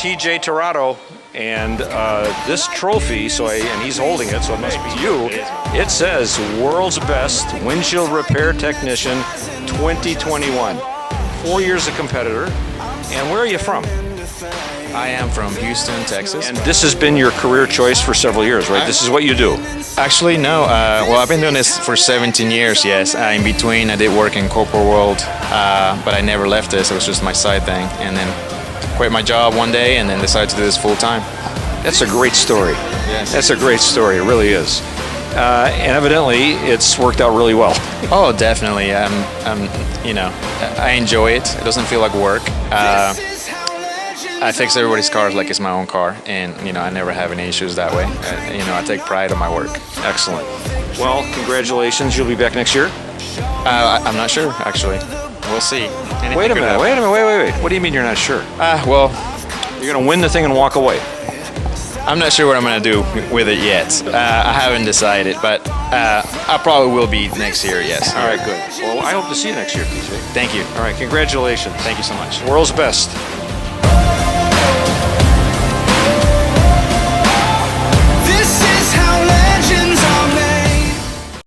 TJ Torado, and this trophy, and he's holding it, so it must be you. It says World's Best Windshield Repair Technician 2021. 4 years a competitor. And where are you from? I am from Houston, Texas. And this has been your career choice for several years, right? This is what you do. Actually, no. Well, I've been doing this for 17 years, yes. In between, I did work in corporate world, but I never left this. It was just my side thing. And then quit my job one day and then decided to do this full time. That's a great story. Yes. That's a great story. It really is. And evidently, it's worked out really well. Oh, definitely. I enjoy it. It doesn't feel like work. I fix everybody's cars like it's my own car, and I never have any issues that way. I take pride in my work. Excellent. Well, congratulations. You'll be back next year? I'm not sure, actually. We'll see. Wait a minute. Wait. What do you mean you're not sure? Well, you're going to win the thing and walk away. I'm not sure what I'm going to do with it yet. I haven't decided, but I probably will be next year, yes. All right, good. Well, I hope to see you next year, TJ. Thank you. All right, congratulations. Thank you so much. World's Best.